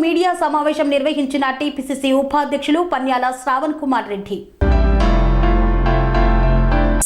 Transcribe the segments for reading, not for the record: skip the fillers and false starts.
Media సమావేశం నిర్వహించిన TPCC ఉపాధ్యక్షులు పన్యాల శ్రావణ్ కుమార్ రెడ్డి.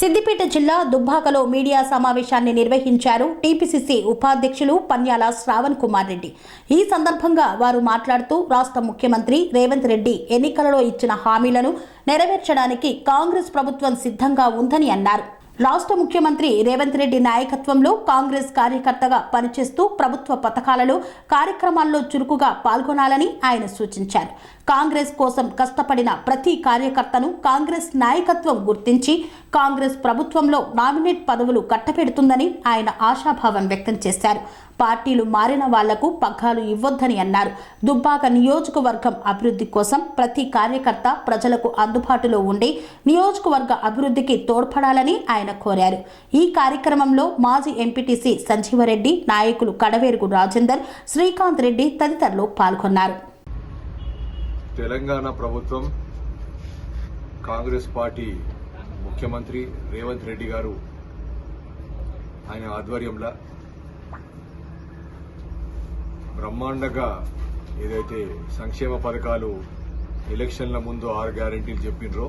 సిద్దిపేట జిల్లా దుబ్బాకలో మీడియా సమావేశాన్ని నిర్వహించారు టీపీసీసీ ఉపాధ్యక్షులు పన్యాల శ్రావణ్ కుమార్ రెడ్డి. ఈ సందర్భంగా వారు మాట్లాడుతూ రాష్ట్ర ముఖ్యమంత్రి రేవంత్ రెడ్డి ఎన్నికలలో ఇచ్చిన హామీలను నెరవేర్చడానికి కాంగ్రెస్ ప్రభుత్వం సిద్ధంగా ఉందని అన్నారు. రాష్ట్ర ముఖ్యమంత్రి రేవంత్ రెడ్డి నాయకత్వంలో కాంగ్రెస్ కార్యకర్తగా పనిచేస్తూ ప్రభుత్వ పథకాలలో కార్యక్రమాల్లో చురుకుగా పాల్గొనాలని ఆయన సూచించారు. కాంగ్రెస్ కోసం కష్టపడిన ప్రతి కార్యకర్తను కాంగ్రెస్ నాయకత్వం గుర్తించి కాంగ్రెస్ ప్రభుత్వంలో నామినేట్ పదవులు కట్టపెడుతుందని ఆయన ఆశాభావం వ్యక్తం చేశారు. పార్టీలు మారిన వాళ్లకు పగ్గాలు ఇవ్వొద్దని అన్నారు. దుబ్బాక నియోజకవర్గం అభివృద్ధి కోసం ప్రతి కార్యకర్త ప్రజలకు అందుబాటులో ఉండి నియోజకవర్గ అభివృద్ధికి తోడ్పడాలని ఆయన కోరారు. ఈ కార్యక్రమంలో మాజీ ఎంపీటీసీ సంజీవరెడ్డి, నాయకులు కడవేరుగు రాజేందర్, శ్రీకాంత్ రెడ్డి తదితరులు పాల్గొన్నారు. తెలంగాణ ప్రభుత్వం కాంగ్రెస్ పార్టీ ముఖ్యమంత్రి రేవంత్ రెడ్డి గారు ఆయన ఆధ్వర్యంలో బ్రహ్మాండంగా ఏదైతే సంక్షేమ పథకాలు ఎలక్షన్ల ముందు 6 గ్యారంటీలు చెప్పినరో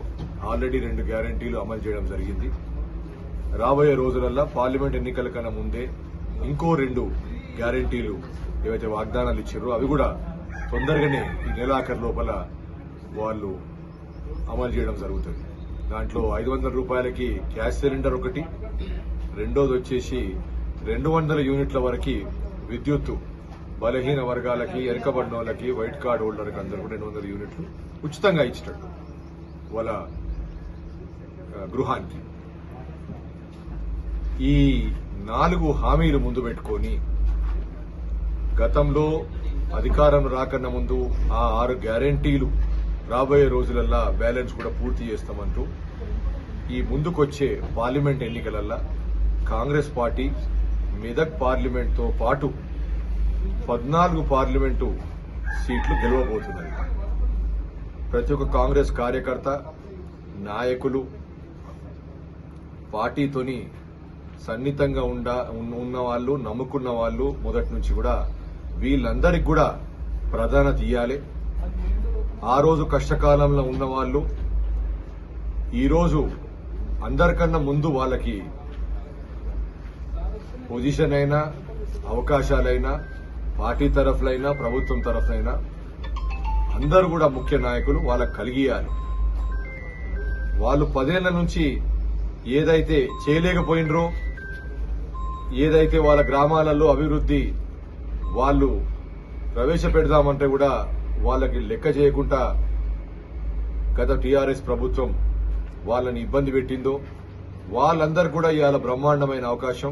ఆల్రెడీ 2 గ్యారంటీలు అమలు చేయడం జరిగింది. రాబోయే రోజులలో పార్లమెంట్ ఎన్నికల కన్నా ముందే ఇంకో 2 గ్యారంటీలు ఏవైతే వాగ్దానాలు ఇచ్చారో అవి కూడా తొందరగానే ఈ నెలాఖరు లోపల వాళ్ళు అమలు చేయడం జరుగుతుంది. దాంట్లో 500 రూపాయలకి గ్యాస్ సిలిండర్ ఒకటి, రెండోది వచ్చేసి 200 యూనిట్ల వరకు విద్యుత్తు బలహీన వర్గాలకి, వెనుకబడిన వాళ్ళకి, వైట్ కార్డ్ హోల్డర్కి అందరూ 200 యూనిట్లు ఉచితంగా ఇచ్చినట్టు వాళ్ళ గృహానికి. ఈ 4 హామీలు ముందు పెట్టుకొని గతంలో అధికారం రాకన్నా ముందు ఆ 6 గ్యారంటీలు రాబోయే రోజులల్లా బ్యాలెన్స్ కూడా పూర్తి చేస్తామంటూ ఈ ముందుకొచ్చే పార్లమెంట్ ఎన్నికలల్లా కాంగ్రెస్ పార్టీ మెదక్ పార్లమెంట్తో పాటు 14 పార్లమెంటు సీట్లు గెలవబోతున్నది. ప్రతి ఒక్క కాంగ్రెస్ కార్యకర్త, నాయకులు పార్టీతోని సన్నిహితంగా ఉన్న వాళ్ళు, నమ్ముకున్న వాళ్ళు మొదటి నుంచి కూడా వీళ్ళందరికీ కూడా ప్రాధాన్యత ఇవ్వాలి. ఆ రోజు కష్టకాలంలో ఉన్న వాళ్ళు ఈరోజు అందరికన్నా ముందు వాళ్ళకి పొజిషన్ అయినా, అవకాశాలైనా, పార్టీ తరఫులైనా, ప్రభుత్వం తరఫునైనా అందరూ కూడా ముఖ్య నాయకులు వాళ్ళకి కలిగియాలి. వాళ్ళు 10 ఏళ్ల నుంచి ఏదైతే చేయలేకపోయినరో, ఏదైతే వాళ్ళ గ్రామాలలో అభివృద్ధి వాళ్ళు ప్రవేశపెడదామంటే కూడా వాళ్ళకి లెక్క చేయకుండా గత టీఆర్ఎస్ ప్రభుత్వం వాళ్ళని ఇబ్బంది పెట్టిందో వాళ్ళందరూ కూడా ఇవాళ బ్రహ్మాండమైన అవకాశం.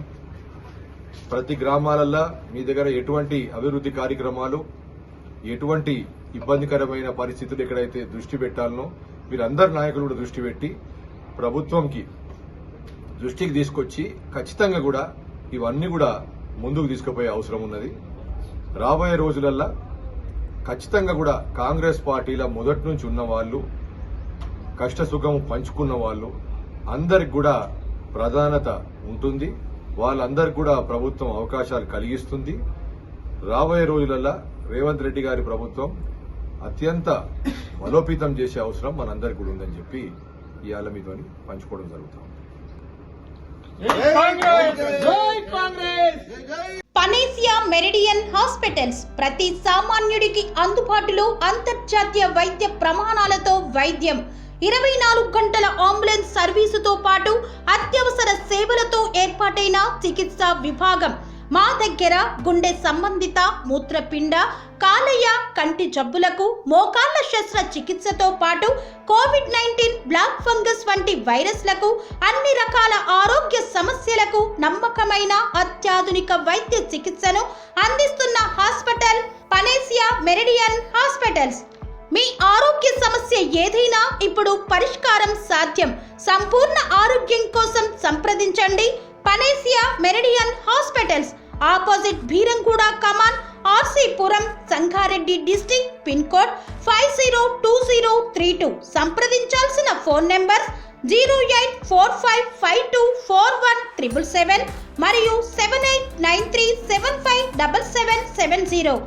ప్రతి గ్రామాలల్లో మీ దగ్గర ఎటువంటి అభివృద్ధి కార్యక్రమాలు, ఎటువంటి ఇబ్బందికరమైన పరిస్థితులు ఎక్కడైతే దృష్టి పెట్టాలనో వీరందరు నాయకులు కూడా దృష్టి పెట్టి ప్రభుత్వంకి దృష్టికి తీసుకొచ్చి ఖచ్చితంగా కూడా ఇవన్నీ కూడా ముందుకు తీసుకుపోయే అవసరం ఉన్నది. రాబోయే రోజులల్లా ఖచ్చితంగా కూడా కాంగ్రెస్ పార్టీలో మొదటి నుంచి ఉన్న వాళ్ళు, కష్టసుఖం పంచుకున్న వాళ్ళు అందరికి కూడా ప్రాధాన్యత ఉంటుంది. వాళ్ళందరికీ కూడా ప్రభుత్వం అవకాశాలు కలిగిస్తుంది. రాబోయే రోజులల్లా రేవంత్ రెడ్డి గారి ప్రభుత్వం అత్యంత బలోపేతం చేసే అవసరం మనందరికీ కూడా ఉందని చెప్పి ఇవాళ మీతోని పంచుకోవడం జరుగుతుంది. పనేసియా మెరిడియన్ హాస్పిటల్స్ ప్రతి సామాన్యుడికి అందుబాటులో అంతర్జాతీయ వైద్య ప్రమాణాలతో వైద్యం, 24 గంటల అంబులెన్స్ సర్వీసుతో పాటు అత్యవసర సేవలతో ఏర్పాటైన చికిత్సా విభాగం. మా దగ్గర గుండె సంబంధిత, మూత్రపిండ, కాలేయ, కంటి జబ్బులకు, మోకాళ్ల శస్త్రచికిత్సతో పాటు కోవిడ్-19, బ్లాక్ ఫంగస్ వంటి వైరస్లకు, అన్ని రకాల ఆరోగ్య సమస్యలకు నమ్మకమైన అత్యాధునిక వైద్య చికిత్సను అందిస్తున్న హాస్పిటల్ పనేసియా మెరిడియన్ హాస్పిటల్స్. మీ ఆరోగ్య సమస్య ఏదైనా ఇప్పుడు పరిష్కారం సాధ్యం. సంపూర్ణ ఆరోగ్యం కోసం సంప్రదించండి panacea meridian hospitals, opposite Bheeramguda కమాన్, RCPuram, Sangareddy district, pin code 502032. సంప్రదించాల్సిన ఫోన్ నెంబర్ 0845524177 మరియు 7893757770.